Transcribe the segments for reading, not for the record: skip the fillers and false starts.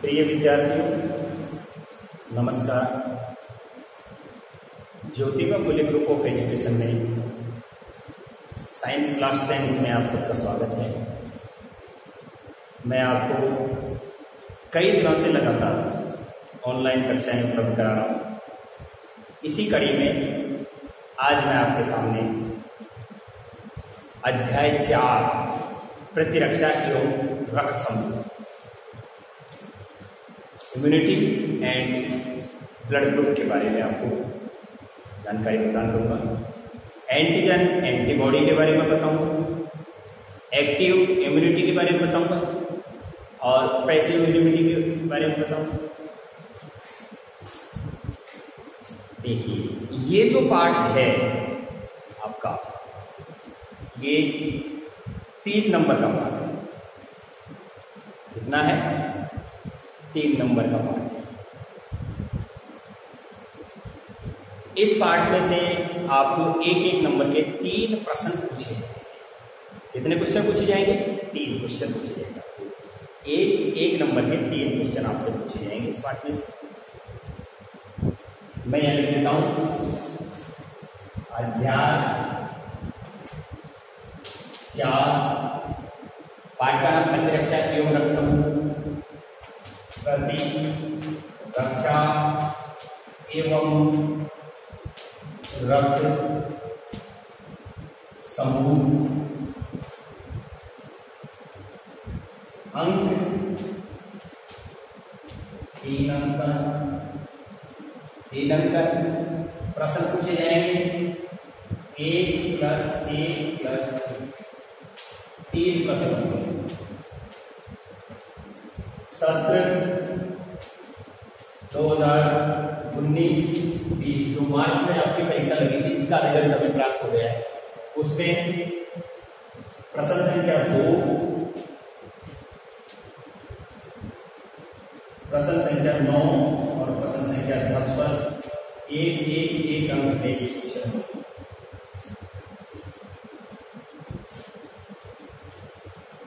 प्रिय विद्यार्थियों, नमस्कार। Jyotiba Phule group of education में साइंस क्लास 10th में आप सबका स्वागत है। मैं आपको कई दिनों से लगातार ऑनलाइन कक्षाएं उपलब्ध करा रहा हूँ। इसी कड़ी में आज मैं आपके सामने अध्याय 4 प्रतिरक्षा एवं रक्त संबंध, इम्यूनिटी एंड ब्लड ग्रुप के बारे में आपको जानकारी प्रदान करूँगा। एंटीजन एंटीबॉडी के बारे में बताऊँगा, एक्टिव इम्यूनिटी के बारे में बताऊँगा और पैसिव इम्यूनिटी के बारे में बताऊँगा। देखिए, ये जो पार्ट है आपका, ये 3 नंबर का पार्ट है। कितना है? 3 नंबर का पार्ट है। इस पार्ट में से आपको एक नंबर के 3 प्रश्न पूछे जाएंगे। कितने क्वेश्चन पूछे जाएंगे? 3 क्वेश्चन पूछे जाएंगे। एक नंबर के 3 क्वेश्चन आपसे पूछे जाएंगे इस पार्ट में से। मैं यहां लिख देता हूं, अध्याय 4, पाठ का नाम प्रतिरक्षा एवं रक्त समूह, प्रतिरक्षा एवं रक्त समूह। अंक 3 अंक, 3 अंक। प्रश्न पूछे जाएंगे 1 + 1 + 1, 3 प्रश्न। सत्र 2019-20 जो मार्च में आपकी परीक्षा लगी थी, इसका रिजल्ट अभी प्राप्त हो गया है। उसमें प्रश्न संख्या 2, प्रश्न संख्या 9 और प्रश्न संख्या 10 पर एक अंक में क्वेश्चन।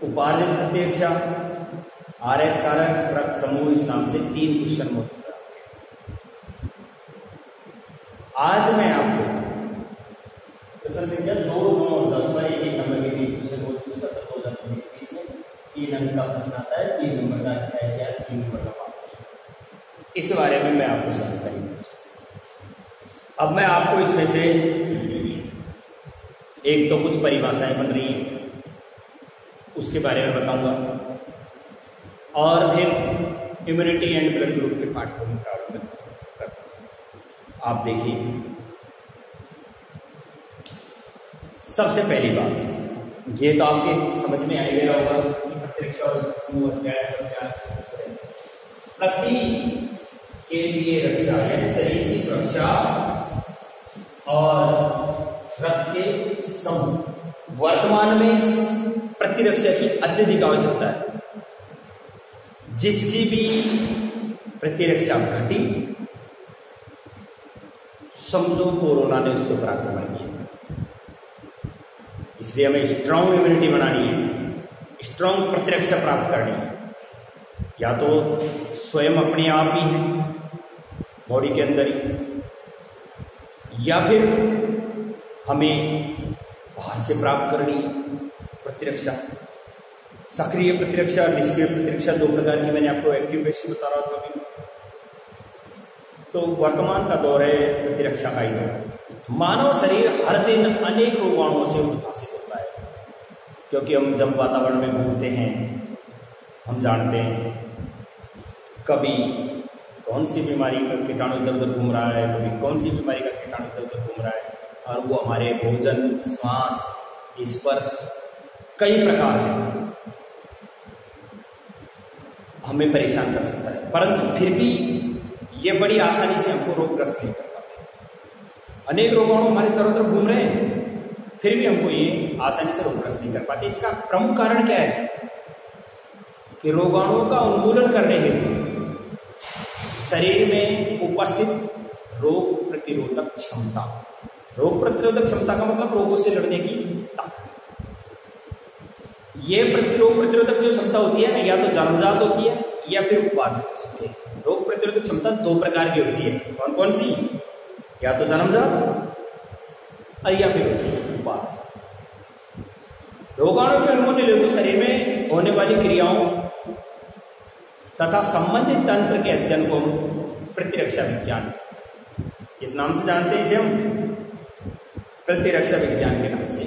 उपार्जित प्रतिरक्षा, RH कारक, रक्त समूह, इस नाम से 3 क्वेश्चन मौजूद है। आज मैं आपको प्रश्न संख्या 2, 9 और 10 पर एक नंबर के 3 क्वेश्चन मौजूद है। सत्र 2019-20 में 3 अंक का प्रश्न आता है, 3 नंबर का अध्याय 4, 3 नंबर का पाठ। इस बारे में मैं आपको जानकारी दूंगा। अब मैं आपको इसमें से एक तो कुछ परिभाषाएं बन रही हैं उसके बारे में बताऊंगा, और फिर इम्यूनिटी एंड ब्लड ग्रुप के पाठ को प्रारंभ करूंगा। आप देखिए, सबसे पहली बात, ये तो आपके समझ में आ गया होगा कि प्रतिरक्षा और समूह अध्याय 4 प्रति के लिए रक्षा है, शरीर की सुरक्षा और रक्त के समूह। वर्तमान में इस प्रतिरक्षा की अत्यधिक आवश्यकता है। जिसकी भी प्रतिरक्षा घटी, समझो कोरोना ने उसके ऊपर आक्रमण किया। इसलिए हमें स्ट्रांग इम्यूनिटी बनानी है, स्ट्रांग प्रतिरक्षा प्राप्त करनी है। या तो स्वयं अपने आप ही है बॉडी के अंदर ही, या फिर हमें बाहर से प्राप्त करनी है प्रतिरक्षा। सक्रिय प्रतिरक्षा और निष्क्रिय प्रतिरक्षा 2 प्रकार की मैंने आपको एक्टिव पैसिव बता रहा था अभी। तो वर्तमान का दौर है प्रतिरक्षा का ही दौर। मानव शरीर हर दिन अनेक रोगाणुओं से उद्भासित होता है, क्योंकि हम जब वातावरण में घूमते हैं हम जानते हैं कभी कौन सी बीमारी का कीटाणु इधर उधर घूम रहा है, कभी कौन सी बीमारी का कीटाणु इधर उधर घूम रहा है, और वो हमारे भोजन, श्वास, स्पर्श, कई प्रकार से हमें परेशान कर सकता है। परंतु फिर भी ये बड़ी आसानी से हमको रोगग्रस्त नहीं कर पाते। अनेक रोगाणु हमारे चारों तरफ घूम रहे हैं, फिर भी हमको ये आसानी से रोगग्रस्त नहीं कर पाते। इसका प्रमुख कारण क्या है कि रोगाणुओं का उन्मूलन करने हेतु शरीर में उपस्थित रोग प्रतिरोधक क्षमता, रोग प्रतिरोधक क्षमता का मतलब रोगों से लड़ने की ताकत, ये रोग प्रतिरोधक जो क्षमता होती है ना, या तो जन्मजात होती है या फिर उपार्जित हो सकती है। रोग प्रतिरोधक क्षमता दो प्रकार की होती है। कौन कौन सी? या तो जन्मजात या फिर उपार्जित। रोगाणु के उन्मूलन हेतु शरीर में होने वाली क्रियाओं तथा संबंधित तंत्र के अध्ययन को प्रतिरक्षा विज्ञान, किस नाम से जानते हैं इसे हम? प्रतिरक्षा विज्ञान के नाम से।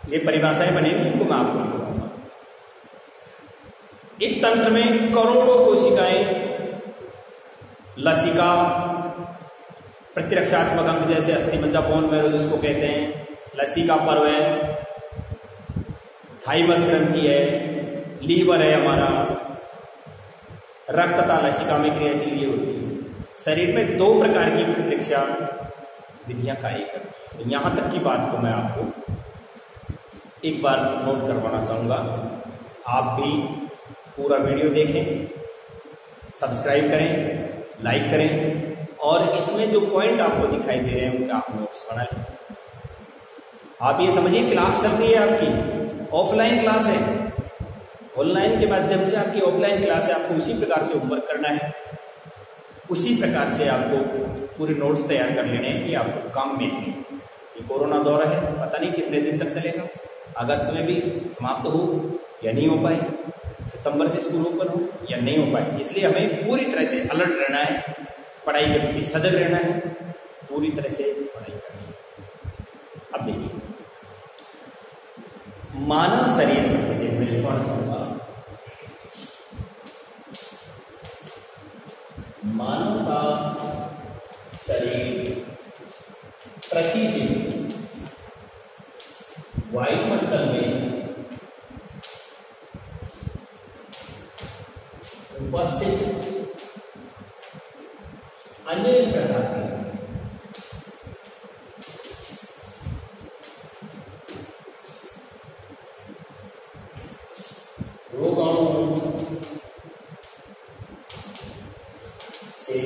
ये परिभाषाएं बनेगी, इनको मैं आपको लिखवाऊंगा। इस तंत्र में करोड़ों कोशिकाएं लसिका, प्रतिरक्षात्मक अंग जैसे अस्थिमज्जा, बोन मैरो जिसको कहते हैं, लसिका पर्व है, थाइमस ग्रंथि है, लीवर है हमारा, रक्त तथा लसिका में क्रियाशील होती है। शरीर में दो प्रकार की प्रतिरक्षा विधियां कार्य करती हैं। यहां तक की बात को मैं आपको एक बार नोट करवाना चाहूंगा। आप भी पूरा वीडियो देखें, सब्सक्राइब करें, लाइक करें और इसमें जो पॉइंट आपको दिखाई दे रहे हैं उनके आप नोट्स बना लें। आप ये समझिए क्लास चल रही है आपकी, ऑफलाइन क्लास है, ऑनलाइन के माध्यम से आपकी ऑफलाइन क्लास है। आपको उसी प्रकार से होमवर्क करना है, उसी प्रकार से आपको पूरे नोट्स तैयार कर लेने हैं कि आपको काम में है। ये कोरोना दौर है, पता नहीं कितने दिन तक चलेगा, अगस्त में भी समाप्त हो या नहीं हो पाए, सितंबर से स्कूल ओपन हो या नहीं हो पाए। इसलिए हमें पूरी तरह से अलर्ट रहना है, पढ़ाई के प्रति सजग रहना है, पूरी तरह से पढ़ाई करनी है। अब देखिए, मानव शरीर प्रतिदिन में लिखवाना चाहूंगा, मानव का शरीर प्रतिदिन वायुमंडल में उपस्थित अनेक प्रकार के रोगाणुओं से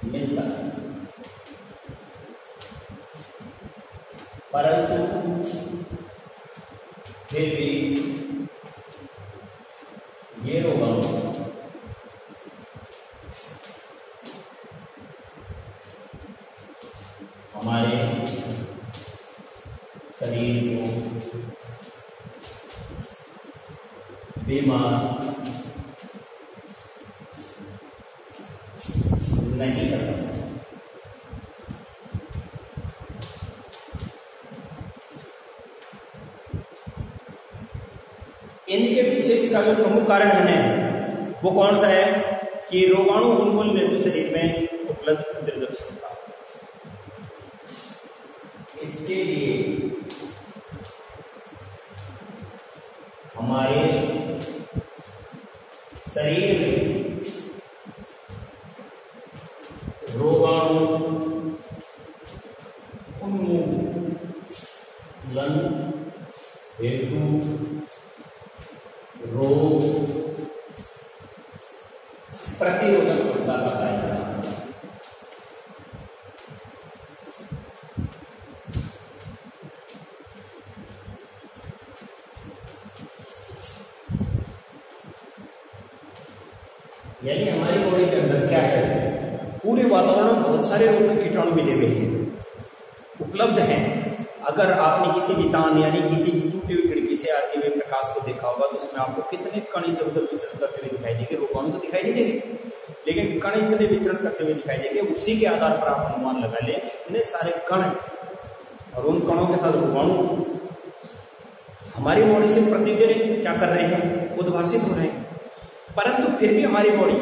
मिलता है, परंतु फिर भी ये रोगाणु हमारे शरीर को बीमार नहीं करता। इनके पीछे इसका जो प्रमुख कारण है वो कौन सा है कि रोगाणु उन्मूलन हेतु शरीर में उपलब्ध प्रतिरोधक क्षमता। इसके लिए हमारे शरीर में रोगाणु उन्मूलन हेतु रोग प्रतिरोधक क्षमता बताया जाता है। यानी हमारी बॉडी के अंदर क्या है, पूरे वातावरण में बहुत सारे रोग के कीटाणु मिले हुए हैं, उपलब्ध हैं। अगर आपने किसी भी तान यानी किसी टूटी हुई खिड़की से आते हुए प्रकाश को देखा होगा तो उसमें आपको कितने कण इधर उधर विचरण करते हुए दिखाई देंगे। रोगाणु तो दिखाई नहीं देंगे, लेकिन कण इतने विचरण करते हुए दिखाई देंगे। उसी के आधार पर आप अनुमान लगा लें इतने सारे कण और उन कणों के साथ रोगाणु हमारी बॉडी से प्रतिदिन क्या कर रहे हैं, उद्भासित हो रहे हैं, परंतु फिर भी हमारी बॉडी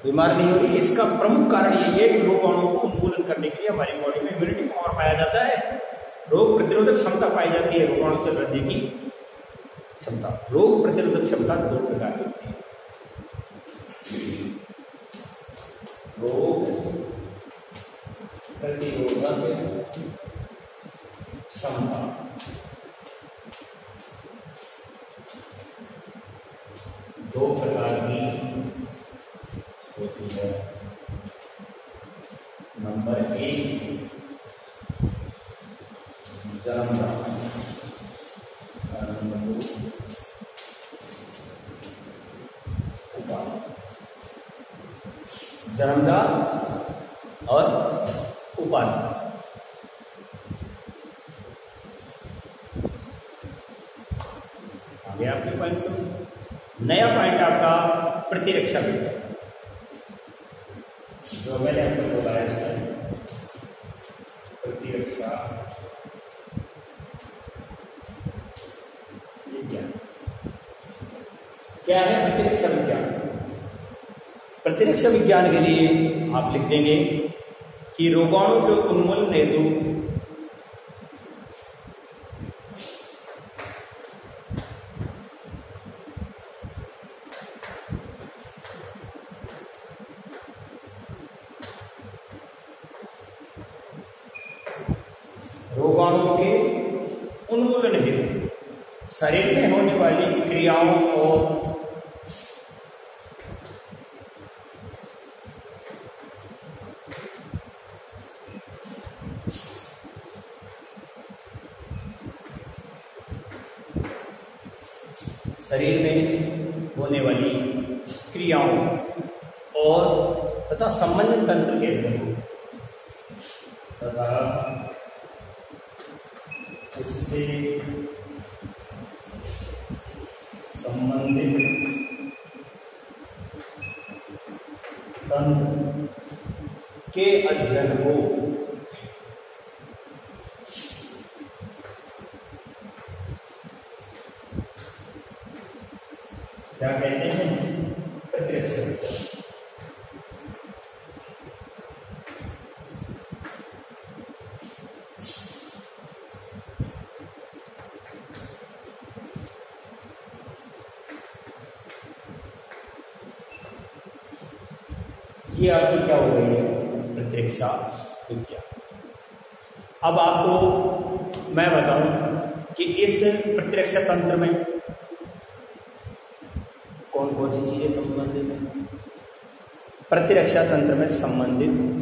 बीमार नहीं हो रही। इसका प्रमुख कारण ये है कि रोगाणुओं को उन्मूलन करने के लिए हमारी बॉडी में इम्यूनिटी पावर पाया जाता है, रोग प्रतिरोधक क्षमता पाई जाती है, रोगाणु से लड़ने की क्षमता। रोग प्रतिरोधक क्षमता दो प्रकार की होती है, रोग प्रतिरोधक क्षमता दो प्रकार की होती है। नंबर 1 जन्मजात, जन्मजात और उपाधि। आगे आपके पॉइंट समझ। नया पॉइंट आपका प्रतिरक्षा विज्ञान, जो मैंने अब तक बोला है इसमें प्रतिरक्षा विज्ञान। क्या है प्रतिरक्षा विज्ञान? प्रतिरक्षा विज्ञान के लिए आप लिख देंगे कि रोगाणु के उन्मूलन हेतु रोगाणुओं के उन्मूलन हेतु शरीर में होने वाली क्रियाओं और शरीर में होने वाली क्रियाओं और तथा संबंधित तंत्र के गुणों तथा उससे संबंधित तंत्र के अध्ययन को क्या कहते हैं? प्रतिरक्षा विज्ञान। ये आपकी क्या हो गई है? प्रतिरक्षा विज्ञान। अब आपको मैं बताऊं कि इस प्रतिरक्षा तंत्र में कौन कौन सी चीजें संबंधित हैं। प्रतिरक्षा तंत्र में संबंधित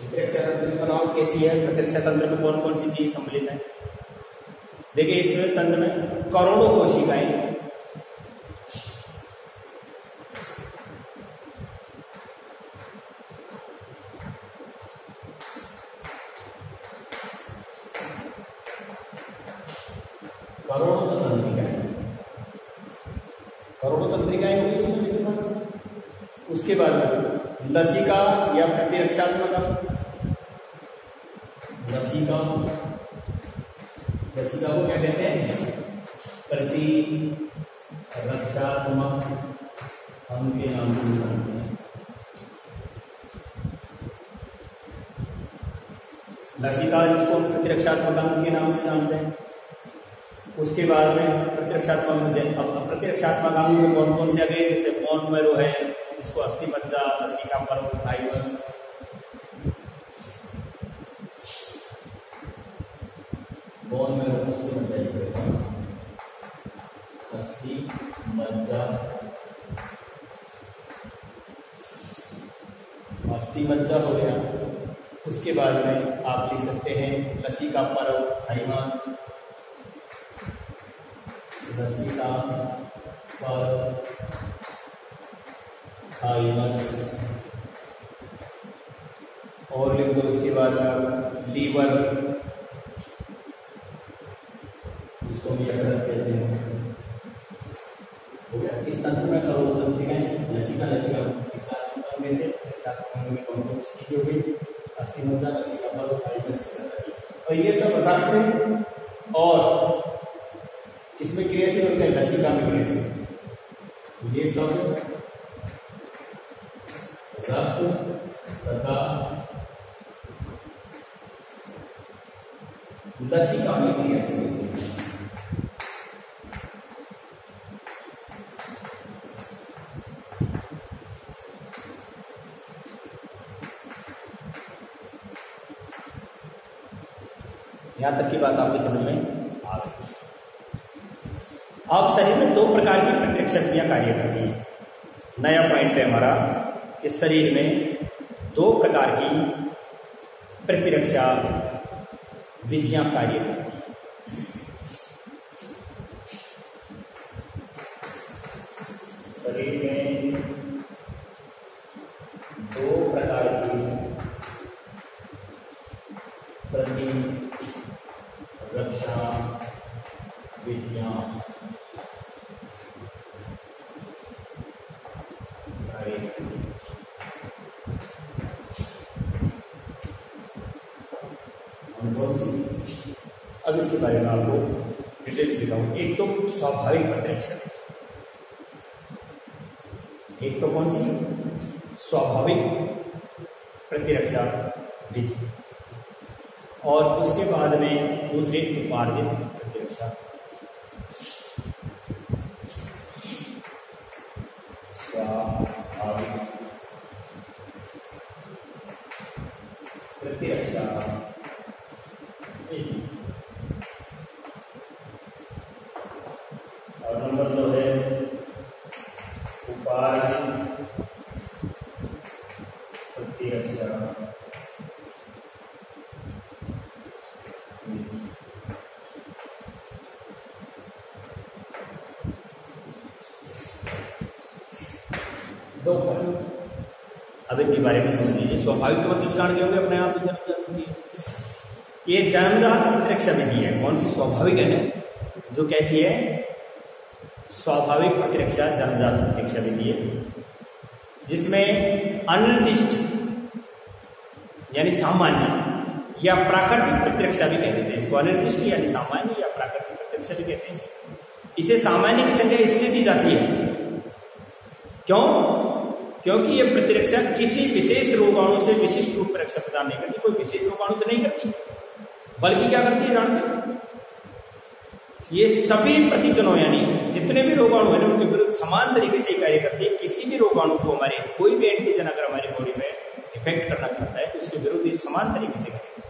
प्रतिरक्षा तंत्र की बनावट कैसी है? प्रतिरक्षा तंत्र में कौन कौन सी चीज सम्मिलित है? देखिए, इस तंत्र में करोड़ों कोशिकाएं करोड़ों तंत्रिकाएं होगी इसमें विद्यमान। उसके बाद में लसिका या प्रतिरक्षात्मक लसिका को क्या कहते हैं? प्रतिरक्षात्मक अंग के नाम से जानते हैं। लसिका जिसको प्रतिरक्षात्मक अंग के नाम से जानते हैं। उसके बाद में प्रतिरक्षात्मक अंग में कौन कौन से आ गए? जैसे बोन मैरो है, इसको अस्थि मज्जा, लसिका पर्व, थाइमस। बोन मैरो अस्थि मज्जा हो गया। उसके बाद में आप लिख सकते हैं लसिका पर्व, थाइमस, लसिका पर्व, थाइमस और लिख दो। उसके बाद में लीवर, इसको भी कहते हैं। हो गया। इस तंत्र में करोड़ों तंत्रिकाएं लसिका एक साथ में कौन सी चीजें हो गई, अस्थि मज्जा, लसिका बल, थाइमस, और ये सब रक्त और किसमें क्रियाशील होते हैं, लसिका में क्रियाशील। ये सब रक्त तथा लसिका में क्रियाशील होते हैं। यहां तक की बात आपकी समझ में आ रही है। अब शरीर में दो प्रकार की प्रतिरक्षक शक्तियां कार्य करती हैं। नया पॉइंट है हमारा कि शरीर में दो प्रकार की प्रतिरक्षा विधियां कार्य करती हैं। शरीर में दो प्रकार की प्रतिरक्षा विधियां अब इसके बारे में आपको डिटेल्स दिखाऊं। एक तो स्वाभाविक प्रतिरक्षा, एक तो कौन सी स्वाभाविक प्रतिरक्षा विधि, और उसके बाद में दूसरी उपार्जित प्रतिरक्षा। स्वाभाविक प्रतिरक्षा और नंबर 2 है उपार्जित प्रतिरक्षा। अब इनके बारे में समझ लीजिए। स्वाभाविक का मतलब जान गए होंगे अपने आप जन्मजात होती है। ये जन्मजात प्रतिरक्षा विधि है। कौन सी स्वाभाविक है ना, जो कैसी है, स्वाभाविक प्रतिरक्षा जन्मजात प्रतिरक्षा विधि है, जिसमें अनिर्दिष्ट यानी सामान्य या प्राकृतिक प्रतिरक्षा भी कहते हैं इसको। अनिर्दिष्ट यानी सामान्य या प्राकृतिक प्रतिरक्षा भी कहते हैं इसे। सामान्य की संख्या इसलिए दी जाती है, क्यों? क्योंकि ये प्रतिरक्षा किसी विशेष रोगाणु से विशिष्ट रूप में रक्षा प्रदान नहीं करती, कोई विशेष रोगाणु से नहीं करती, बल्कि क्या करती है जानते, ये सभी प्रतिजनों यानी जितने भी रोगाणु हैं उनके विरुद्ध समान तरीके से कार्य करती है। किसी भी रोगाणु को हमारे कोई भी एंटीजन अगर हमारी बॉडी में इफेक्ट करना चाहता है तो उसके विरुद्ध ये समान तरीके से करेगा।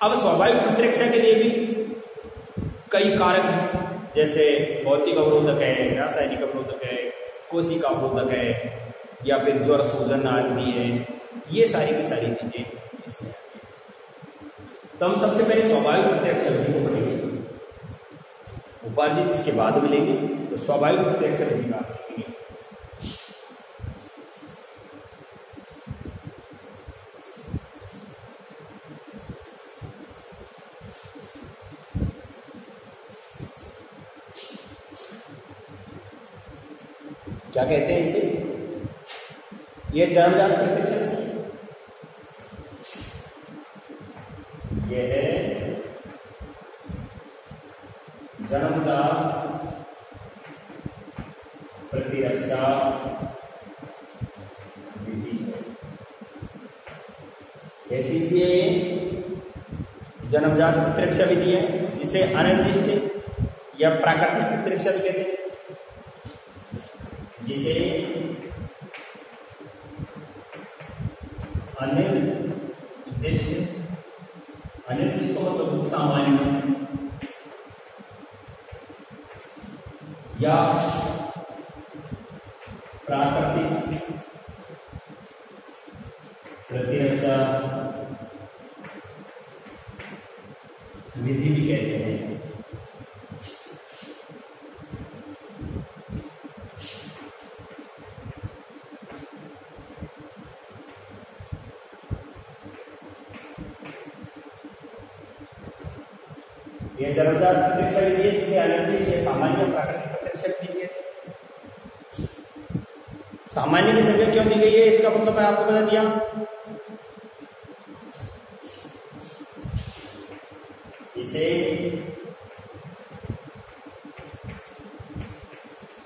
अब स्वाभाविक प्रतिरक्षा के लिए भी कई कारक हैं, जैसे भौतिक अवरोधक है, रासायनिक अवरोधक है, कोशिका अवरोधक है, या फिर ज्वर सूजन आदि है। ये सारी की सारी चीजें इसमें आती हैं। तो हम सबसे पहले स्वाभाविक प्रतिरक्षा विधि को पढ़ेंगे, उपार्जित इसके बाद मिलेंगे। तो स्वाभाविक प्रतिरक्षा विधि का देखेंगे। क्या कहते हैं इसे? ये जन्मजात प्रतिरक्षा, ये है जन्मजात प्रतिरक्षा विधि है। कैसी विधि है? जन्मजात प्रतिरक्षा विधि है, जिसे अनिर्दिष्ट या प्राकृतिक प्रतिरक्षा भी कहते हैं, जिसे अनिर्दिष्ट का मतलब सामान्य या प्राकृतिक प्रतिरक्षा विधि भी कहते हैं। यह जन्मजात प्रतिरक्षा विधि है, जिसे अनिर्दिष्ट या सामान्य प्राकृतिक प्रतिरक्षा विधि कहते हैं। सामान्य की संख्या क्यों दी गई है इसका मतलब मैं आपको बता दिया। इसे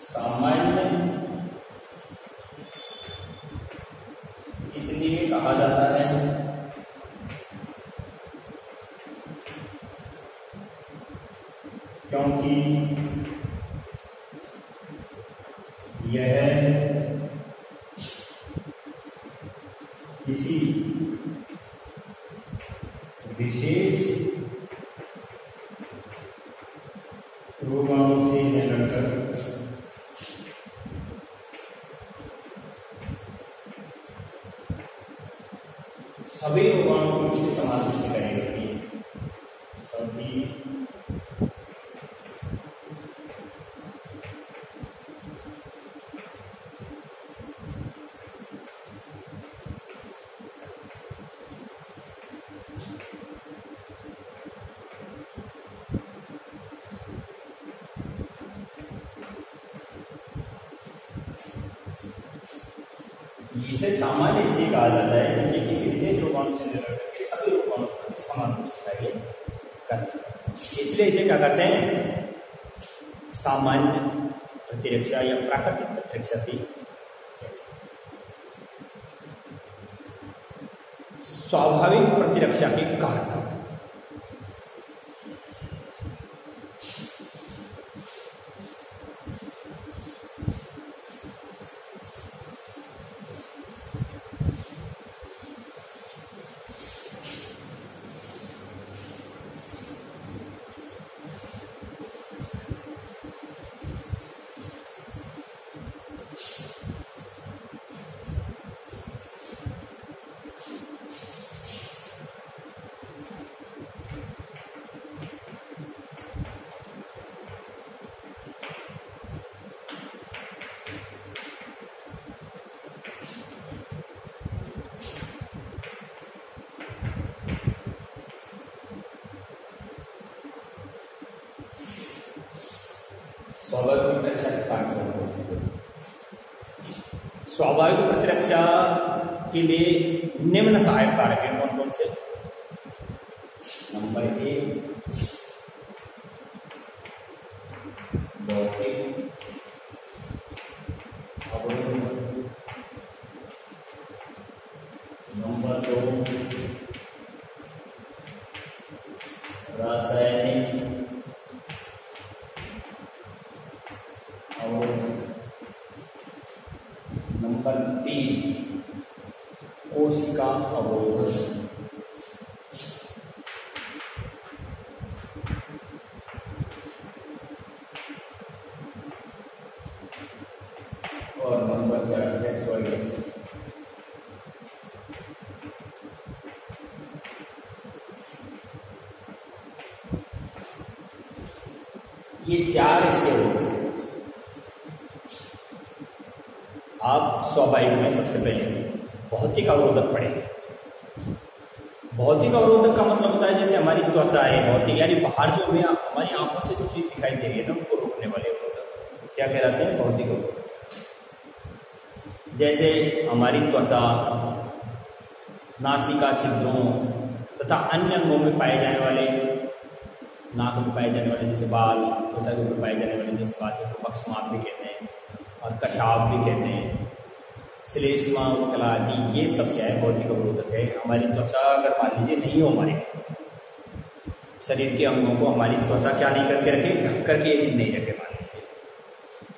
सामान्य इसलिए कहा जाता है क्योंकि यह किसी विशेष रोगाणु से लड़कर सभी रोगाणुओं को समान रूप से करेगी। सभी इसे सामान्य इसलिए कहा जाता है क्योंकि किसी विशेष रोगाणु से लेकर के सभी रोगाणु को समान रूप से कार्य करते हैं, इसलिए इसे क्या करते हैं सामान्य प्रतिरक्षा या प्राकृतिक प्रतिरक्षा भी। स्वाभाविक प्रतिरक्षा के कारण स्वाभाविक प्रतिरक्षा के कारण कौन से? स्वाभाविक प्रतिरक्षा के लिए निम्न सहायक कारक हैं कौन कौन से? नंबर 1 भौतिक अवरोध, नंबर 2 रासायनिक अवरोध, नंबर 3 कोशिका अवरोध, और नंबर 4 है चॉइस। ये 4 इसके होते हैं। आप स्वाभाविक में सबसे पहले भौतिक अवरोधक पढ़ेंगे। भौतिक अवरोधक का मतलब होता है जैसे हमारी त्वचा है भौतिक, यानी बाहर जो हमें हमारी आंखों से जो चीज दिखाई दे रही है ना उनको रोकने वाले अवरोधक क्या कहलाते हैं? भौतिक अवरोधक। जैसे हमारी त्वचा, नासिका छिद्रों तथा अन्य अंगों में पाए जाने वाले, नाक में पाए जाने वाले जैसे बाल, त्वचा के ऊपर पाए जाने वाले जैसे बाल को पक्षमाप भी कहते हैं और कशाफ भी कहते हैं, श्लेष्मा उपकला आदि, ये सब क्या है? भौतिक अवरोधक है। हमारी त्वचा अगर मान लीजिए नहीं हो, हमारे शरीर के अंगों को हमारी त्वचा क्या नहीं करके रखे? ढक करके नहीं रखे मान लीजिए,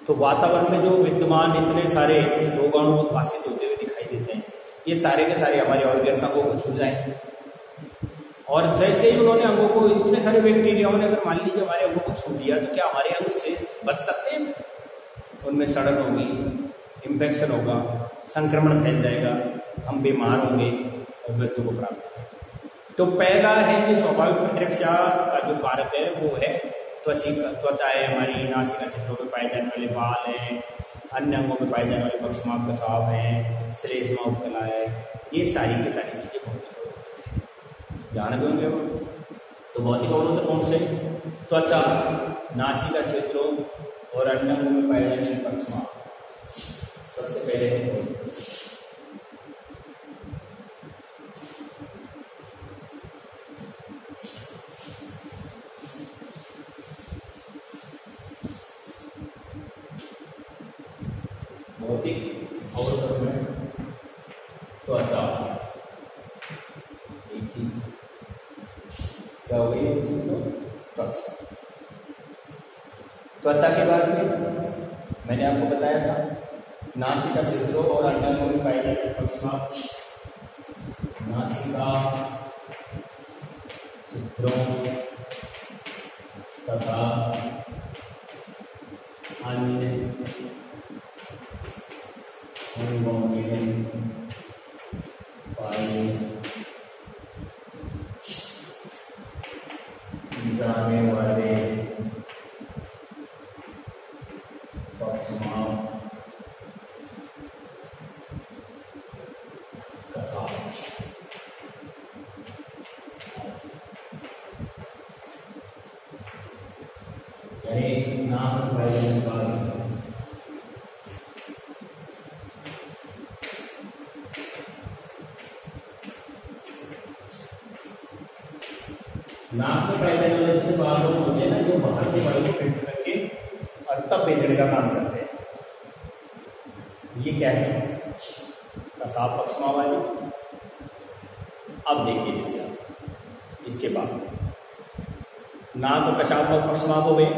तो वातावरण में जो विद्यमान इतने सारे रोगाणु उत्पादित होते हुए दिखाई देते हैं, ये सारे के सारे हमारे ऑर्गेन्स अंगों को छू जाए, और जैसे ही उन्होंने अंगों को, इतने सारे बैक्टीरियाओं ने अगर मान लीजिए हमारे अंगों को छू दिया, तो क्या हमारे अंग से बच सकते हैं? उनमें सड़न होगी, इन्फेक्शन होगा, संक्रमण फैल जाएगा, हम बीमार होंगे और मृत्यु को प्राप्त होंगे। तो पहला है जो स्वाभाविक प्रतिरक्षा का जो कारक है वो है त्वचा है हमारी, नासिका छिद्रों में पाए जाने वाले बाल हैं, अन्य अंगों में पाए जाने वाले पक्षमाप कसाव हैं, श्लेष्मा उपकला है, ये सारी की सारी चीजें भौतिक अवरोधक हैं। ध्यान देंगे वो। तो भौतिक अवरोधक कौन से? त्वचा, नासिका छिद्रों और अन्य अंगों में पाए जाने वाले पक्षमाप। सबसे सबसे पहले भौतिक अवरोधक में त्वचा, एक चीज क्या हो गई, एक चीज तो त्वचा। त्वचा के बाद में मैंने आपको बताया था नासिका छिद्रों और अंडांगों में पाए जाते पक्षमाप, नासिका छिद्रों तथा अन्य अंगों में पाए जाने वाले पक्षमाप कसाव। यानी नाम पाए जाने के बाद नाक में पाए जाने वाले जैसे बाहर लोग होते हैं ना, जो बाहर से वायु को फिल्टर करके और तब भेजने का काम करते हैं। ये क्या है, कसाव पक्षमाप वाली। अब देखिए जैसे आप इसके बाद नाक कसाव पक्षमाप हो गए,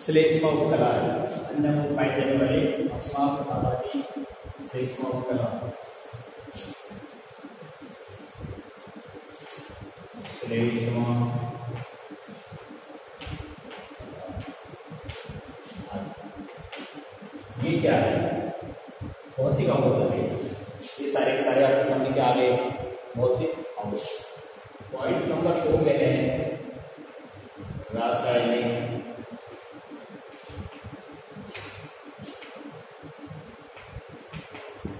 श्लेष्मा उपकला अन्य में पाए जाने वाले पक्षमाप कसावादी श्लेष्मा उपकला, श्लेष्मा ये क्या है, भौतिक अवरोधक है। ये सारे के सारे आपके सामने क्या आ गए, भौतिक अवरोधक। पॉइंट नंबर 2 में है रासायनिक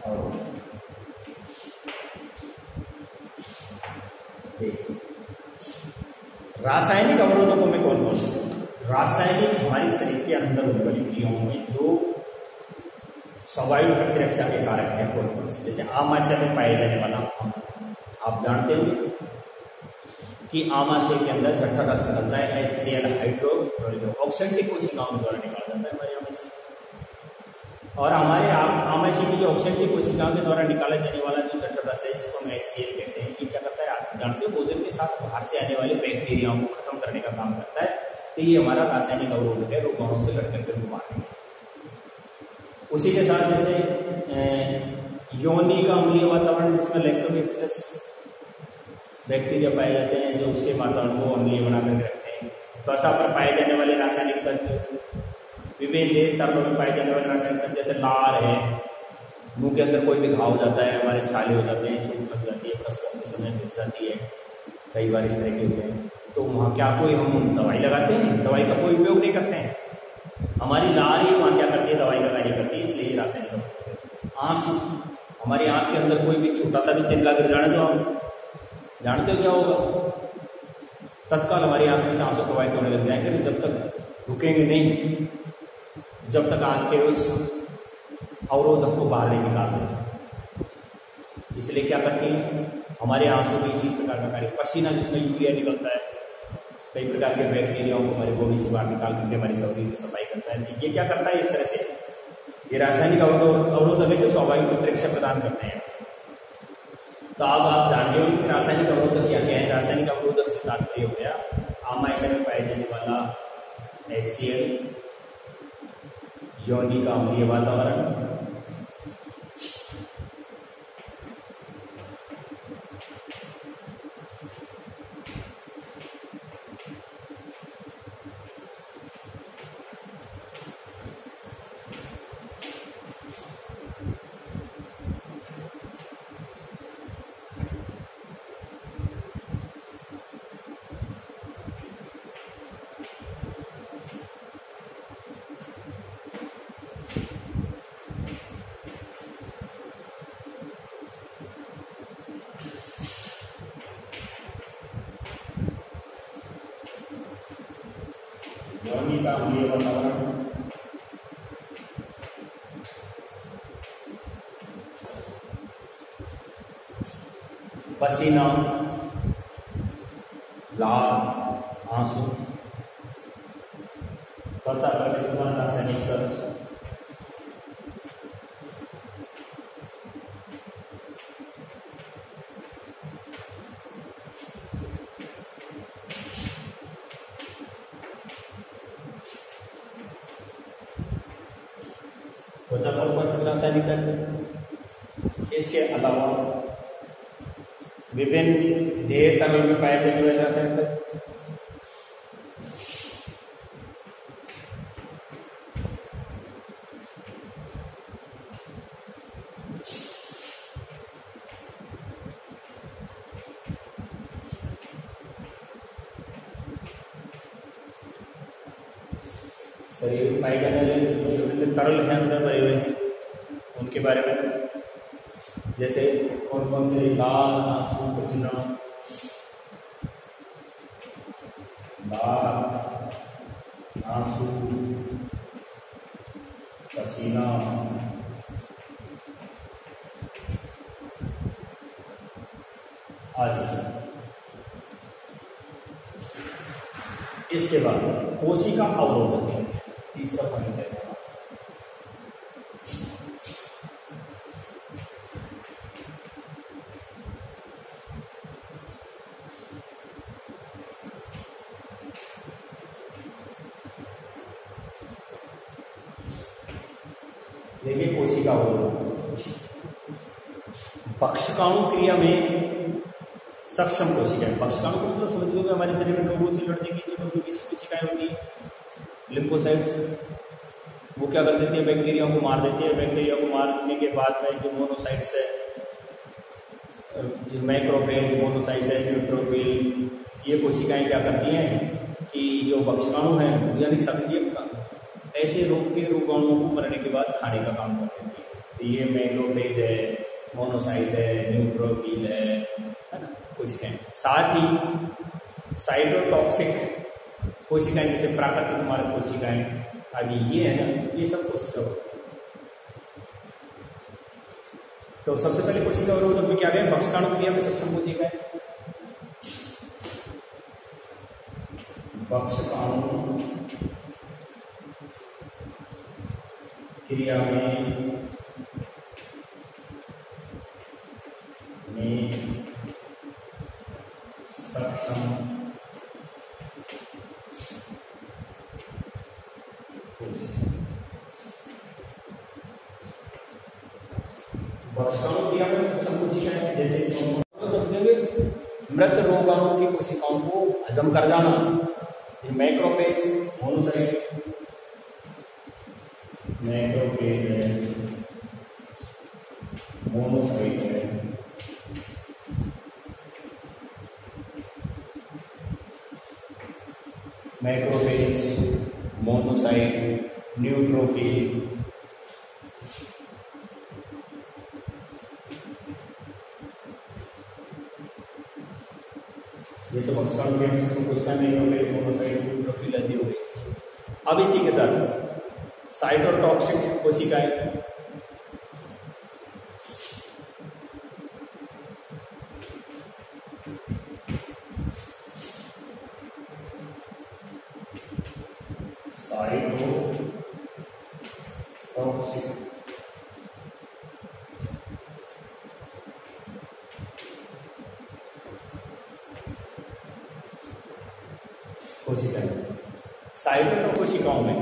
अवरोधक। रासायनिक अवरोधकों में कौन कौन से, रासायनिक हमारे शरीर के अंदर होने वाली क्रियाओं में जो स्वाभाविक प्रतिरक्षा के कारक हैं कौन कौन से, जैसे आमाशय में पाए जाने वाला आप जानते हो कि आमाशय के अंदर छठा रस निकलता है HCl हाइड्रोक्लोरिक, ऑक्सीडेंटिव कोशिकाओं के द्वारा निकाला जाता है हमारे आमाशय। और हमारे आमाशय की जो ऑक्सीडेंटिव कोशिकाओं के द्वारा निकाला जाने वाला जो छठा रस है जिसको हम HCl कहते हैं, ये क्या करता है आप जानते हो, भोजन के साथ बाहर से आने वाले बैक्टीरियाओं को खत्म करने का काम करता है। तो ये हमारा रासायनिक अवरोधक है, रोगाणुओं से लड़ करके उनको मारने। उसी के साथ जैसे योनि का अम्लीय वातावरण जिसमें लैक्टोबैसिलस बैक्टीरिया पाए जाते हैं, जो उसके वातावरण को अम्लीय बना करके रखते हैं। त्वचा पर पाए जाने वाले रासायनिक तत्व, विभिन्न तरलों में पाए जाने वाले रासायनिक तत्व जैसे लार है, मुंह के अंदर कोई भी घाव हो जाता है, हमारे छाले हो जाते हैं, चोट लग जाती है, बस करते समय मिल जाती है, कई बार इस तरह के होते हैं। तो वहाँ क्या कोई हम दवाई लगाते हैं, दवाई का कोई उपयोग नहीं करते हैं, हमारी लार ही वहाँ क्या करती है, दवाई का कार्य करती है, इसलिए रासायनिक। आंसू, हमारी आंख के अंदर कोई भी छोटा सा भी तिनका गिर जाने तो हम जानते हो क्या होगा, तत्काल हमारी आंख में से आंसू प्रवाहित होने लग जाएंगे। जब तक रुकेंगे नहीं, जब तक आंख के उस अवरोधक को बाहर नहीं निकाल दें। इसलिए क्या करती है, हमारे आंसू में इसी प्रकार का कार्य, पसीना जिसमें यूरिया निकलता है, कई प्रकार के बैक्टीरियाओं को हमारे बॉडी से बाहर निकाल करके हमारी शरीर की सफाई करता है। ये क्या करता है, इस तरह से ये रासायनिक अवरोधक है जो स्वाभाविक प्रतिरक्षा प्रदान करते हैं। तो अब आप जान गए कि रासायनिक अवरोधक क्या क्या है। रासायनिक अवरोधक से तात्पर्य हो गया आमाशय में पाए जाने वाला HCl, योनि का अम्लीय वातावरण, योनि का अम्लीय वातावरण, पसीना, लाल, आंसू, त्वचा पर विद्यमान रासायनिक तत्व, त्वचा पर उपस्थित रासायनिक तत्व। इसके अलावा विभिन्न देह तरल में पाए जाने वाले रासायनिक तत्व, शरीर में पाए जाने वाले विभिन्न तरल हैं अंदर भरे हुए हैं उनके बारे में, जैसे कौन कौन से, लाल, आंसू, पसीना, लाल, आंसू, पसीना, आदि। इसके बाद कोशिका अवरोधक है, तीसरा पॉइंट है। देखिए कोशिका अवरोधक पक्षकाणु क्रिया में सक्षम कोशिकाएं। पक्षकाणु को मतलब समझ लो कि हमारे शरीर में रोगों से लड़ने की जो कोशिकाएं होती है, लिम्फोसाइट्स, वो क्या कर देती है, बैक्टीरिया को मार देती है। बैक्टीरिया को मारने के बाद में जो मोनोसाइट्स है, मैक्रोफेज, मोनोसाइट्स है, न्यूट्रोफिल, ये कोशिकाएं क्या करती हैं कि जो पक्षकाणु हैं यानी सक्रिय ऐसे रोग के रोगाणुओं को मरने के बाद खाने का काम कर देती है। तो ये मैक्रोफेज है, मोनोसाइट है, न्यूट्रोफिल है ना कोशिकाएं। साथ ही साइटोटॉक्सिक कोशिकाएं जैसे प्राकृतिक मारक कोशिकाएं आदि, ये है ना, ये सब कोशिका होती है। तो सबसे पहले कोशिका अवरोधक में क्या गए, पक्षकाणु क्रिया में सक्षम कोशिकाएं। पक्षकाणु क्रिया में सक्षम पक्षकाणु क्रिया में सक्षम कोशिकाएं जैसे समझेंगे मृत रोगाणु की कोशिकाओं को हजम कर जाना, ये मैक्रोफेज, मोनोसाइट, मैक्रोफेज है, मोनोसाइट है, मैक्रोफेज, मोनोसाइट, न्यूट्रोफिल, ये तो पक्षकाणु क्रिया में कोशिकाएं, मैक्रोफेज, मोनोसाइट, न्यूट्रोफिल आदि हो गई। अब इसी के साथ साइटोटॉक्सिक कोशिकाएं, साइटोटॉक्सिक कोशिकाएं। साइटोटॉक्सिक कोशिकाओं में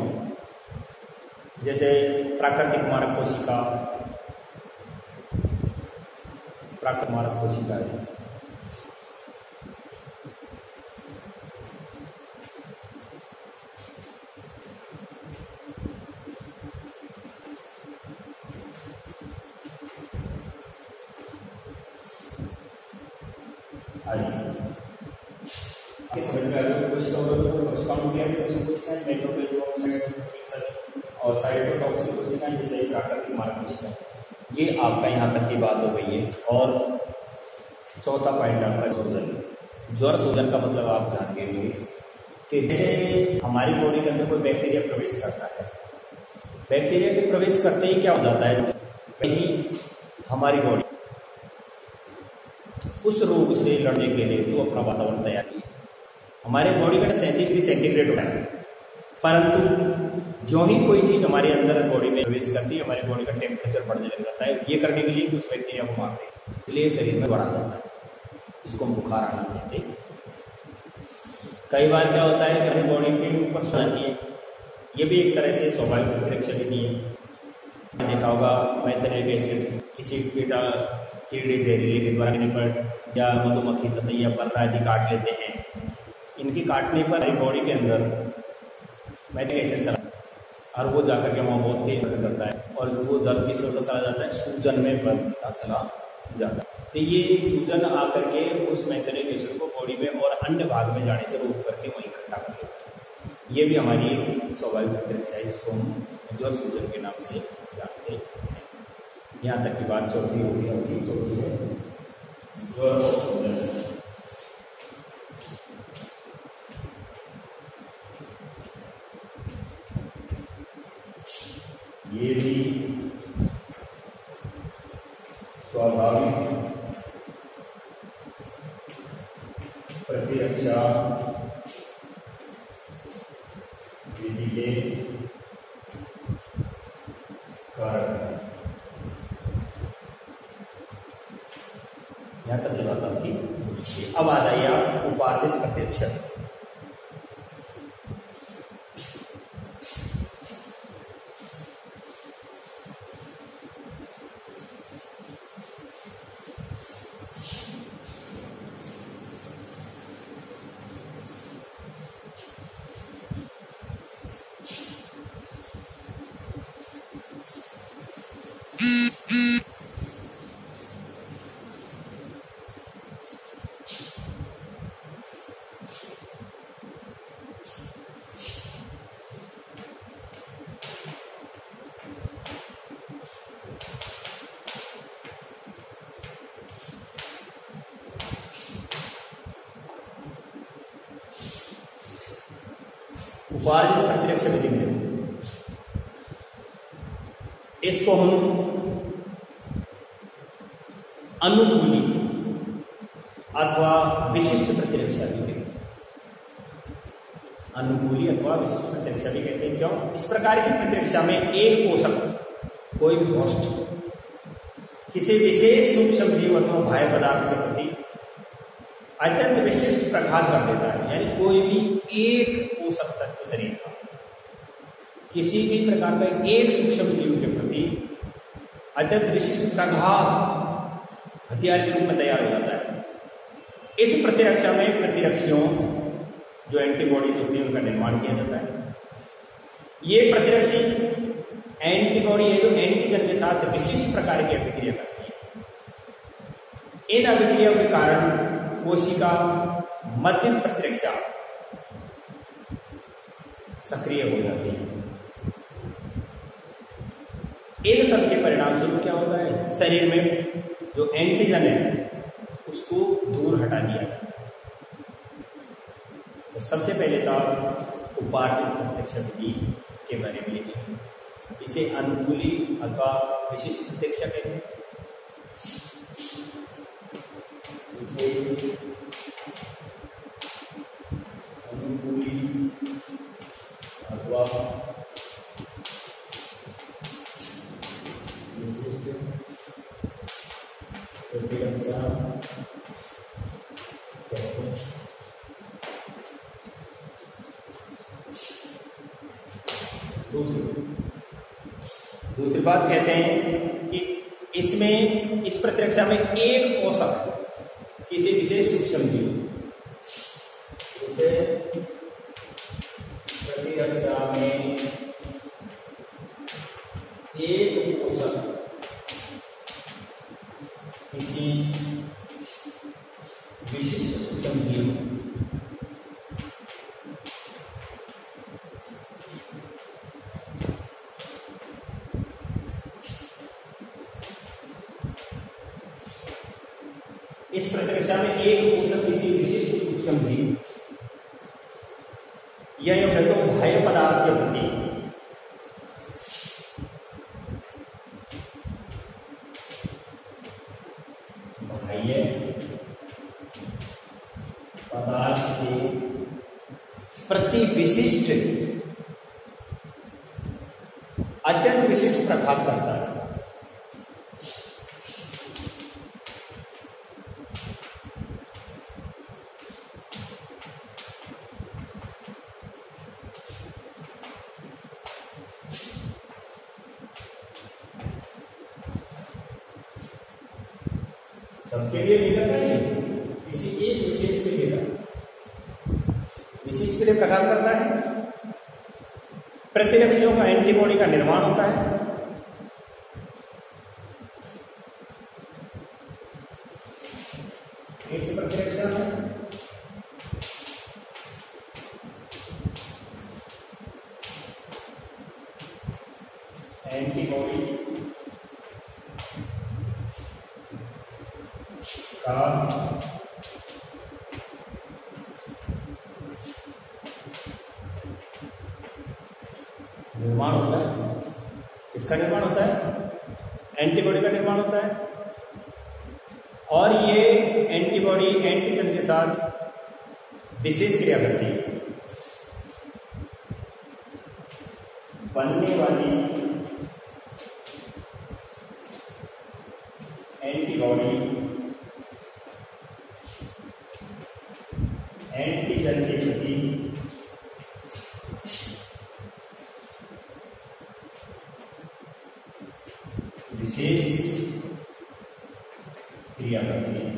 जैसे प्राकृतिक मारक कोशिका, प्राकृतिक मारक कोशिका है, समझ में आ गया। कोशिका पक्षकाणु क्रिया में सक्षम कोशिकाएं, मैक्रोफेज, और साइटोटॉक्सिक कोशिकाएं जैसे प्राकृतिक मारक कोशिकाएं। ये आपका यहाँ तक की बात हो गई है। और चौथा पॉइंट आपका सूजन। ज्वर सूजन का मतलब आप जान गए होंगे कि जैसे हमारी बॉडी के अंदर कोई बैक्टीरिया प्रवेश करता है, बैक्टीरिया के प्रवेश करते ही क्या हो जाता है, वही हमारी बॉडी उस रोग से लड़ने के लिए तो अपना वातावरण तैयार किया। हमारे बॉडी का 37 डिग्री सेंटीग्रेड होता है, परंतु जो ही कोई चीज हमारे अंदर बॉडी में प्रवेश करती है हमारी बॉडी का टेम्परेचर बढ़ने लग जाता है। ये करने के लिए कुछ बैक्टीरिया को मारते हैं, इसलिए शरीर में बढ़ा जाता है। इसको हम बुखार आना कहते हैं। कई बार क्या होता है कि हमारी बॉडी के ऊपर सो जाती है, ये भी एक तरह से स्वाभाविक प्रतिरक्षा विधि है। देखा होगा मैथेनिक एसिड किसी कीड़े जहरीले के द्वारा पर या मधुमक्खी ततैया पर्रा आदि काट लेते हैं, इनके काटने पर हमारी बॉडी के अंदर मैथेनिक एसिड चला और वो जाकर के वहाँ बहुत तेज दर्द करता है और वो दर्द किस वजह चला जाता है, सूजन में बदलता चला जाता है। तो ये सूजन आकर के उस मैथेनिक एसिड को बॉडी में और अन्य भाग में जाने से रोक करके वहीं इकट्ठा कर लेता है। ये भी हमारी स्वाभाविक प्रतिरक्षा है, जिसको हम ज्वर सूजन के नाम से जानते हैं। यहाँ तक की बात चौथी हो गई। अभी चौथी है ज्वर और सूजन। ये भी स्वाभाविक प्रतिरक्षा विधि के कारण। यहां तक की बात आपकी। अब आ जाइए आप उपार्जित प्रतिरक्षा। उपार्जित प्रतिरक्षा विधि में इसको हम अनुकूली अथवा विशिष्ट प्रतिरक्षा भी कहते हैं। अनुकूली अथवा विशिष्ट प्रतिरक्षा भी कहते हैं। क्यों? इस प्रकार की प्रतिरक्षा में एक पोषक कोई भी होस्ट किसी विशेष सूक्ष्म जीव अथवा बाह्य पदार्थ के प्रति अत्यंत विशिष्ट प्रघात कर देता है। यानी कोई भी एक पोषक तत्व शरीर का किसी भी प्रकार का एक सूक्ष्म जीव के प्रति अत्यंत विशिष्ट प्रघात हथियार के रूप में तैयार हो जाता है। इस प्रतिरक्षा में प्रतिरक्षियों जो एंटीबॉडीज होती है उनका निर्माण किया जाता है। ये प्रतिरक्षी एंटीबॉडी है जो एंटीजन के साथ विशिष्ट प्रकार की अभिक्रिया करती है। इन अभिक्रियाओं के कारण कोशिका मध्यम प्रतिरक्षा सक्रिय हो जाती है। इन सब के परिणाम स्वरूप क्या होता है, शरीर में जो एंटीजन है उसको दूर हटा दिया जाता है। तो सबसे पहले तो आप उपार्जित प्रतिरक्षा विधि के बारे में लिखें। इसे अनुकूली अथवा विशिष्ट प्रतिरक्षा कहते हैं। इसे अनुकूली अथवा विशिष्ट प्रतिरक्षा कहते हैं। दूसरी बात कहते हैं कि इसमें इस प्रतिरक्षा में एक पोषक किसी विशेष सूक्ष्म जीव, जैसे प्रतिरक्षा में एक पोषक किसी विशिष्ट सूक्ष्म जीव इस प्रतिरक्षा में एक पोषक किसी विशिष्ट सूक्ष्म जीव या यूं है तो बाह्य पदार्थ के प्रति बाह्य पदार्थ के प्रति विशिष्ट अत्यंत विशिष्ट प्रघात करता है। सबके लिए नहीं करता है, किसी एक विशेष के लिए विशिष्ट के लिए प्रघात करता है। प्रतिरक्षियों का एंटीबॉडी का निर्माण होता है। इस प्रतिरक्षा में एंटीबॉडी का निर्माण होता है। किसका निर्माण होता है? एंटीबॉडी का निर्माण होता है। और ये एंटीबॉडी एंटीजन के साथ विशेष क्रिया करती है। बनने वाली एंटीबॉडी एंटीजन के प्रति विशेष क्रिया करती है।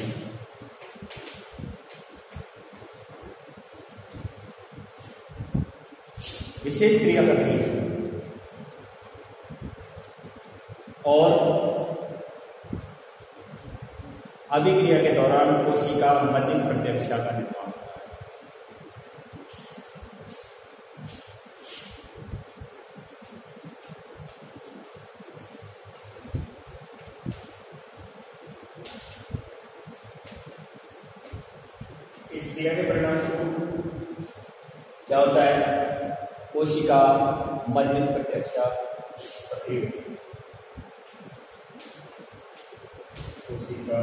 विशेष क्रिया करती है और अभिक्रिया के दौरान कोशिका मध्यम प्रतिरक्षा का निर्माण होता है। इस क्रिया के परिणाम स्वरूप क्या होता है? कोशिका मध्यम प्रतिरक्षा सक्रिय होती है। कोशिका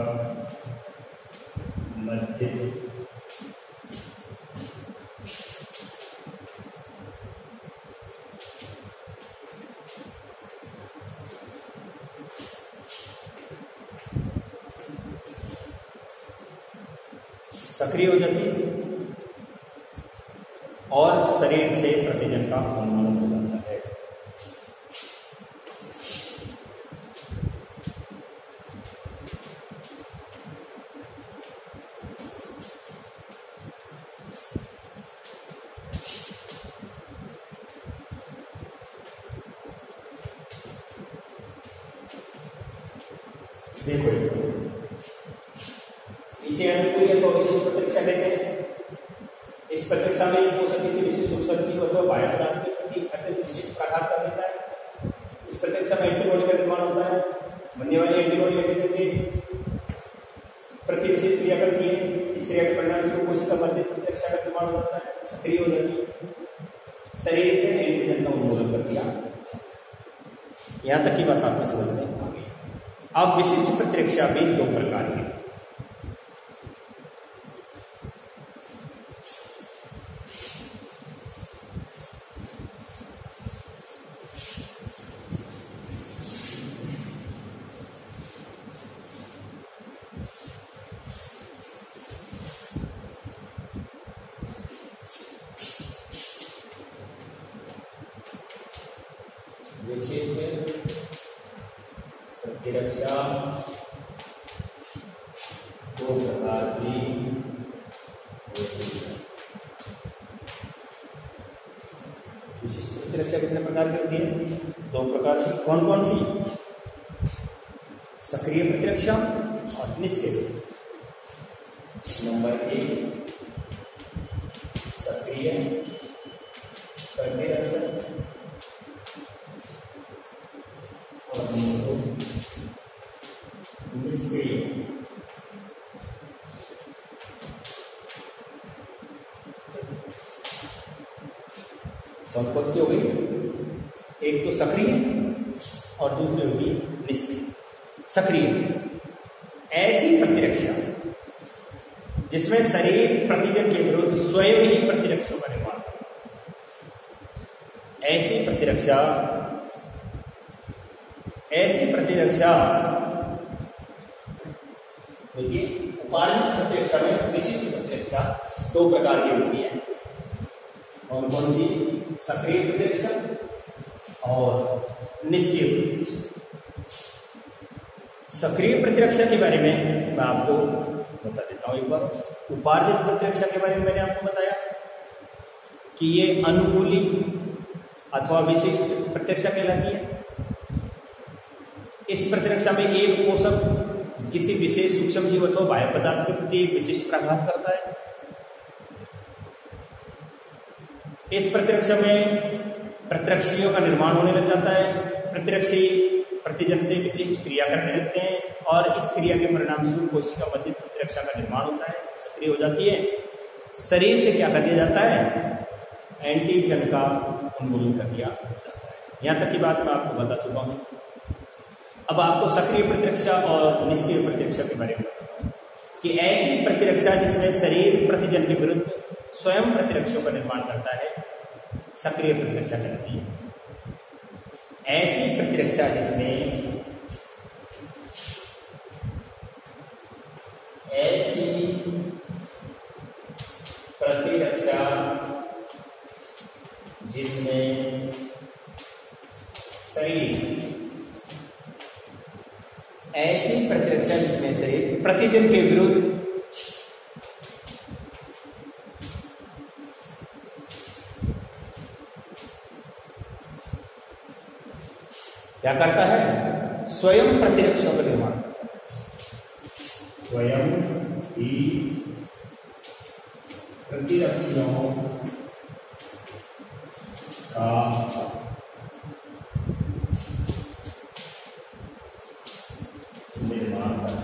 मध्यम सक्रिय हो जाती है और शरीर से प्रतिजन का उन्मूलन हो जाता है। देखो इसे अनुकूल अथवा विशिष्ट प्रतिरक्षा कहते हैं। इस प्रतिरक्षा में पोषक किसी विशिष्ट उत्सर्जी अथवा बाह्य पदार्थ के प्रति अत्यंत विशिष्ट प्रघात कर देता है। इस प्रतिरक्षा में एंटीबॉडी का निर्माण होता है। बनने वाली एंटीबॉडी एंटीजन के प्रति विशेष क्रिया करती है। इस क्रिया के परिणाम स्वरूप कोशिका मध्यम प्रतिरक्षा का निर्माण होता है, सक्रिय हो जाती है, शरीर से एंटीजन का उन्मूलन कर दिया। यहाँ तक की बात आपको समझ में आ गई। अब विशिष्ट प्रतिरक्षा भी दो प्रकार की। विशिष्ट प्रतिरक्षा दो प्रकार की होती है। विशिष्ट प्रतिरक्षा कितने प्रकार की होती है? दो प्रकार की। कौन कौन सी? सक्रिय प्रतिरक्षा और निष्क्रिय। नंबर 1 सक्रिय प्रतिरक्षा और निष्क्रिय। कौन सी हो गई? एक तो सक्रिय और दूसरी होगी निष्क्रिय। सक्रिय ऐसी प्रतिरक्षा जिस जिसमें शरीर प्रतिजन के विरुद्ध स्वयं ही प्रतिरक्षों का निर्माण करता है। ऐसी प्रतिरक्षा देखिए, उपार्जित प्रतिरक्षा में विशिष्ट प्रतिरक्षा दो प्रकार की होती है। और कौन सी? सक्रिय प्रतिरक्षा और निष्क्रिय प्रतिरक्षा। सक्रिय प्रतिरक्षा के बारे में मैं आपको बता देता हूं एक बार। उपार्जित प्रतिरक्षा के बारे में मैंने आपको बताया कि ये अनुकूली अथवा विशिष्ट प्रतिरक्षा कहलाती है। इस प्रतिरक्षा में एक पोषक किसी विशेष सूक्ष्म जीव अथवा बाह्य पदार्थ के प्रति एक विशिष्ट प्रघात करता है। इस प्रतिरक्षा में प्रतिरक्षियों का निर्माण होने लग जाता है। प्रतिरक्षी प्रतिजन से विशिष्ट क्रिया करने लगते हैं और इस क्रिया के परिणाम स्वरूप कोशिका मध्य प्रतिरक्षा का निर्माण होता है, सक्रिय हो जाती है। शरीर से क्या कर दिया जाता है? एंटीजन का उन्मूलन कर दिया जाता है। यहां तक की बात मैं आपको बता चुका हूं। अब आपको सक्रिय प्रतिरक्षा और निष्क्रिय प्रतिरक्षा के बारे में बताता हूं कि ऐसी प्रतिरक्षा जिसमें शरीर प्रतिजन के विरुद्ध स्वयं प्रतिरक्षों का निर्माण करता है, सक्रिय प्रतिरक्षा कहलाती है। ऐसी प्रतिरक्षा जिसमें शरीर प्रतिजन के विरुद्ध क्या करता है? स्वयं प्रतिरक्षों का निर्माण करता है। स्वयं ही प्रतिरक्षियों का निर्माण करता है।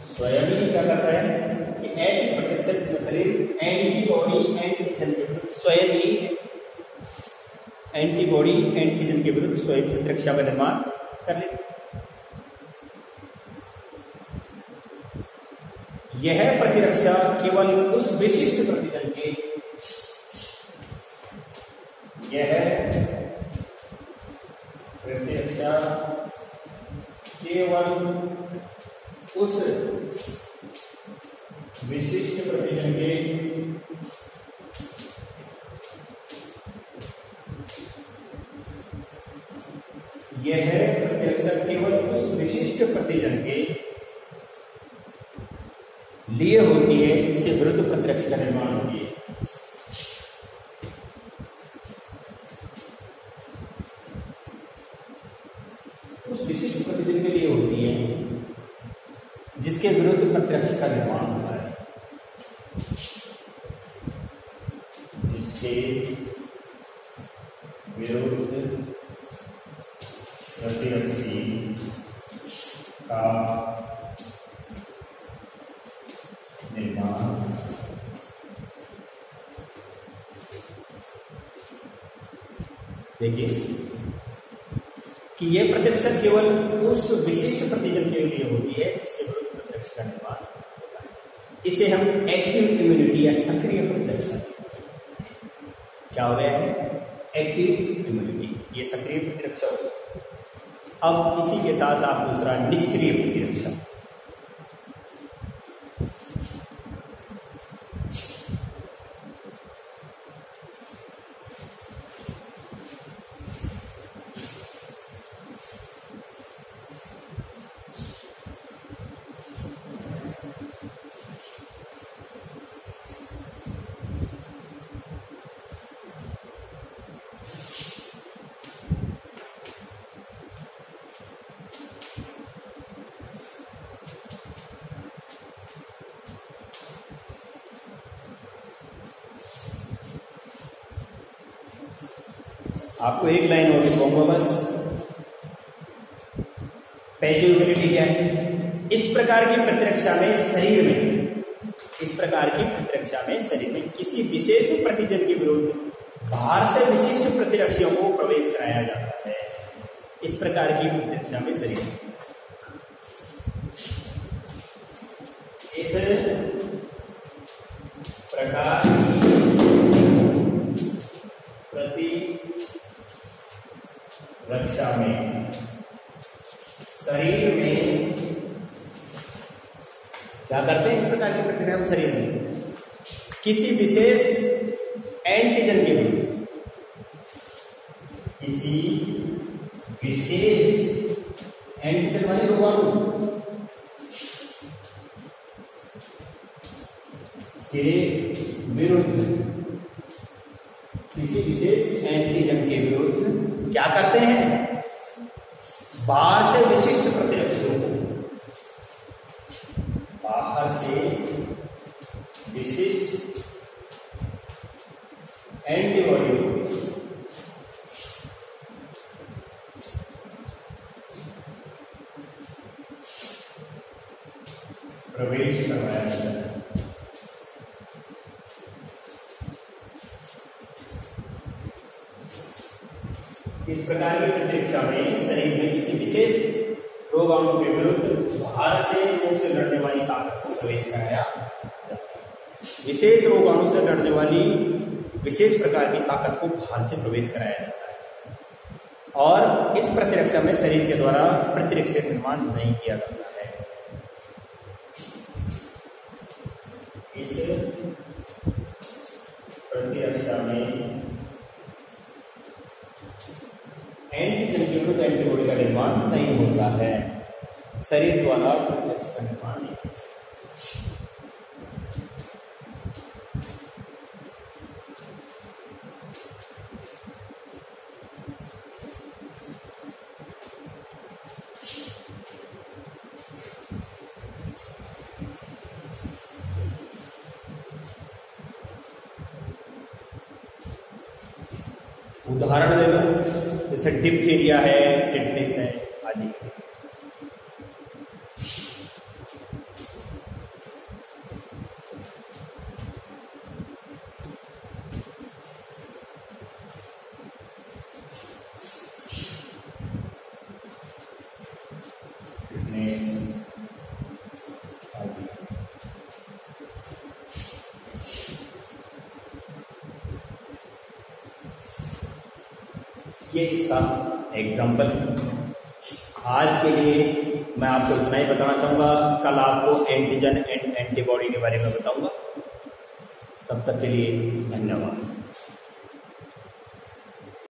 स्वयं ही क्या करता है कि ऐसी प्रतिरक्षा जिसमें शरीर एंटीबॉडी एंटीजन के विरुद्ध स्वयं ही एंटीबॉडी एंटीजन के विरुद्ध स्वयं प्रतिरक्षा का निर्माण कर लेते। यह प्रतिरक्षा केवल उस विशिष्ट प्रतिजन के केवल उस विशिष्ट प्रतिजन के यह प्रतिरक्षा केवल उस विशिष्ट प्रतिजन के लिए होती है जिसके विरुद्ध प्रतिरक्षा का निर्माण होती है। उस विशिष्ट प्रतिजन के लिए होती है जिसके विरुद्ध प्रतिरक्षा का निर्माण होता है। जिसके विरुद्ध प्रतिरक्षी का निर्माण देखिए कि यह प्रतिरक्षा केवल उस विशिष्ट प्रतिजन के लिए होती है जिसके विरुद्ध प्रतिरक्षा का निर्माण होता है। इसे हम एक्टिव इम्यूनिटी या सक्रिय प्रतिरक्षा क्या हो गया है? एक्टिव इम्यूनिटी, ये सक्रिय प्रतिरक्षा हो गई। अब इसी के साथ आप दूसरा निष्क्रिय प्रतिरक्षा। आपको एक लाइन और लिखूंगा बस। पैसिव इम्यूनिटी क्या है? इस प्रकार की प्रतिरक्षा में शरीर में किसी विशेष प्रतिजन के विरुद्ध बाहर से विशिष्ट प्रतिरक्षियों को प्रवेश कराया जाता है। इस प्रकार की प्रतिरक्षा में शरीर इस प्रकार की प्रतिरक्षा में शरीर में क्या करते हैं? इस प्रकार की प्रतिक्रिया में शरीर में किसी विशेष एंटीजन के विरुद्ध, किसी विशेष एंटीजन वाले रोगाणु के विरुद्ध, किसी विशेष एंटीजन के विरुद्ध क्या करते हैं? बाहर से विशिष्ट प्रतिरक्षकों को, बाहर से विशिष्ट एंटीबॉडी प्रवेश करवाया जाता है। इस प्रकार की प्रतिरक्षा में शरीर में किसी विशेष रोगाणु के विरुद्ध बाहर से रोग से लड़ने वाली ताकत को प्रवेश कराया जाता है। विशेष रोगाणु से लड़ने वाली विशेष प्रकार की ताकत को बाहर से प्रवेश कराया जाता है और इस प्रतिरक्षा में शरीर के द्वारा प्रतिरक्षा निर्माण नहीं किया जाता है। इस प्रतिरक्षा में एंटीजन के विरुद्ध एंटीबॉडी का निर्माण नहीं होता है, शरीर द्वारा प्रतिरक्षा का निर्माण नहीं होता। उदाहरण ले लो, जैसे डिप्थीरिया है, टिटनेस है आदि। ये इसका एग्जाम्पल है। आज के लिए मैं आपको इतना ही बताना चाहूंगा, कल आपको एंटीजन एंड एंटीबॉडी के बारे में बताऊंगा। तब तक के लिए धन्यवाद।